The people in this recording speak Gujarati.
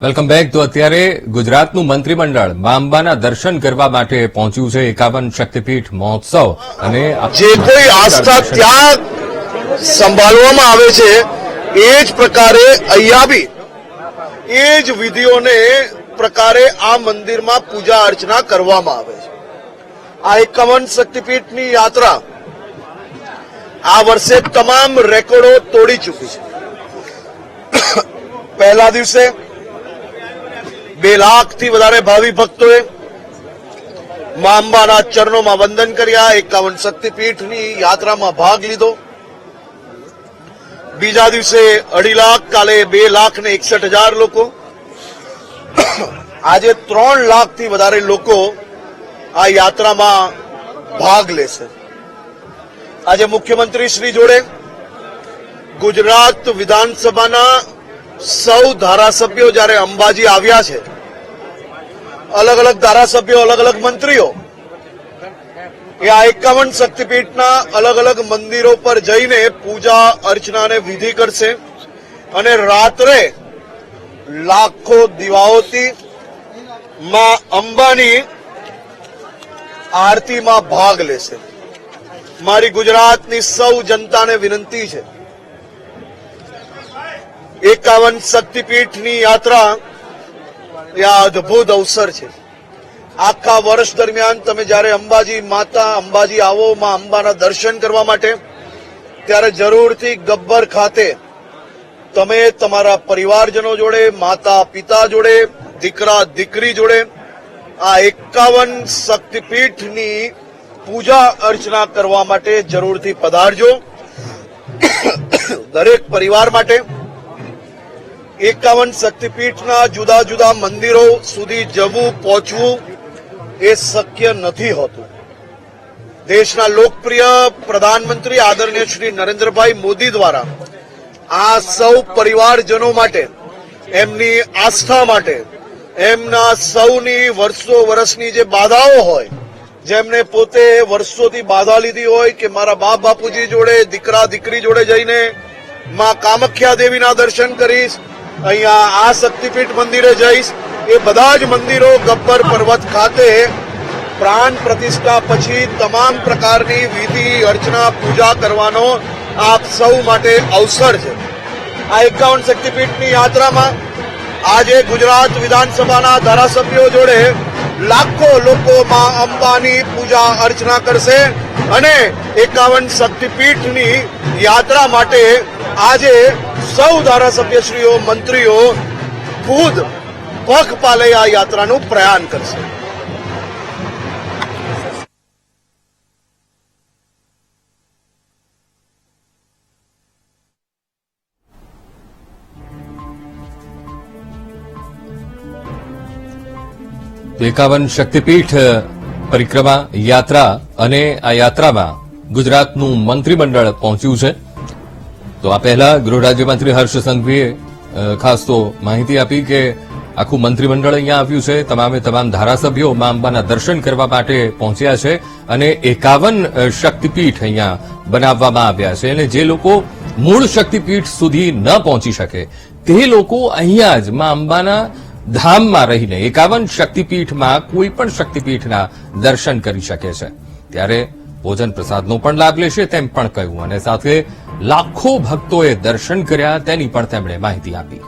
Welcome back. તો અત્યારે ગુજરાતનું મંત્રીમંડળ મા અંબાના દર્શન કરવા માટે પહોંચ્યું છે. 51 શક્તિપીઠ મહોત્સવ અને જે કોઈ આસ્થા ત્યાં સંભાળવામાં આવે છે એ જ પ્રકારે અહીંયા બી એ જ વિધિઓને પ્રકારે આ મંદિરમાં પૂજા અર્ચના કરવામાં આવે છે. આ 51 શક્તિપીઠની યાત્રા આ વર્ષે તમામ રેકોર્ડો તોડી ચૂકી છે. પહેલા દિવસે 2 લાખથી વધારે ભાવિ ભક્તોએ મા અંબાના ચરણોમાં વંદન કર્યા, 51 શક્તિપીઠની યાત્રામાં ભાગ લીધો. બીજા દિવસે 2.5 લાખ, કાલે 2,61,000 લોકો, આજે 3 લાખથી વધારે લોકો આ યાત્રામાં ભાગ લેશે. આજે મુખ્યમંત્રી શ્રી જોડે ગુજરાત વિધાનસભાના સૌ ધારાસભ્યો જ્યારે અંબાજી આવ્યા છે, અલગ અલગ ધારાસભ્યો, અલગ અલગ મંત્રીઓ એ આ 51 શક્તિપીઠના અલગ અલગ મંદિરો પર જઈને પૂજા અર્ચના અને વિધિ કરશે અને રાત્રે લાખો દીવાઓથી માં અંબાની આરતીમાં ભાગ લેશે. મારી ગુજરાતની સૌ જનતાને વિનંતી છે, 51 શક્તિપીઠની યાત્રા એ અદભુત અવસર છે. આખા વર્ષ દરમિયાન તમે જ્યારે અંબાજી માતા, અંબાજી આવો, માં અંબાના દર્શન કરવા માટે, ત્યારે જરૂરથી ગબ્બર ખાતે તમે તમારા પરિવારજનો જોડે, માતા પિતા જોડે, દીકરા દીકરી જોડે આ 51 શક્તિપીઠની પૂજા અર્ચના કરવા માટે જરૂરથી પધારજો. દરેક પરિવાર માટે 51 શક્તિપીઠના જુદા જુદા મંદિરો સુધી જવું, પહોંચવું એ શક્ય નથી હોતું. દેશના લોકપ્રિય પ્રધાનમંત્રી આદરણીય શ્રી નરેન્દ્રભાઈ મોદી દ્વારા આ સૌ પરિવારજનો માટે, એમની આસ્થા માટે, એમના સૌની વર્ષો વર્ષની જે બાધાઓ હોય, જેમને પોતે વર્ષોથી બાધા લીધી હોય કે મારા બાપ બાપુજી જોડે, દીકરા દીકરી જોડે જઈને માં કામાખ્યા દેવીના દર્શન કરીશ, અહીંયા આ શક્તિપીઠ મંદિરે જઈશ, એ બધા જ મંદિરો ગબ્બર પર્વત ખાતે પ્રાણ પ્રતિષ્ઠા પછી તમામ પ્રકારની વિધિ અર્ચના પૂજા કરવાનો આપ સૌ માટે અવસર છે. આ 51 શક્તિપીઠની યાત્રામાં આજે ગુજરાત વિધાનસભાના ધારાસભ્યો જોડે લાખો લોકો માં અંબાની પૂજા અર્ચના કરશે અને 51 શક્તિપીઠની યાત્રા માટે આજે સૌ ધારાસભ્યશ્રીઓ, મંત્રીઓ ખુદ પગપાલે આ યાત્રાનું પ્રયાણ કરશે. તો 51 શક્તિપીઠ પરિક્રમા યાત્રા અને આ યાત્રામાં ગુજરાતનું મંત્રીમંડળ પહોંચ્યું છે. તો આ પહેલા ગૃહ રાજ્યમંત્રી હર્ષ સંઘવીએ ખાસ તો માહિતી આપી કે આખું મંત્રીમંડળ અહીંયા આવ્યું છે. તમામ ધારાસભ્યો મા અંબાના દર્શન કરવા માટે પહોંચ્યા છે અને 51 શક્તિપીઠ અહીંયા બનાવવામાં આવ્યા છે અને જે લોકો મૂળ શક્તિપીઠ સુધી ન પહોંચી શકે તે લોકો અહીંયા જ મા અંબાના ધામમાં રહીને 51 શક્તિપીઠમાં કોઈ પણ શક્તિપીઠના દર્શન કરી શકે છે. ત્યારે ભોજન પ્રસાદનો પણ લાભ લેશે તેમ પણ કહ્યું અને સાથે લાખો ભક્તોએ દર્શન કર્યા તેની પણ તેમણે માહિતી આપી.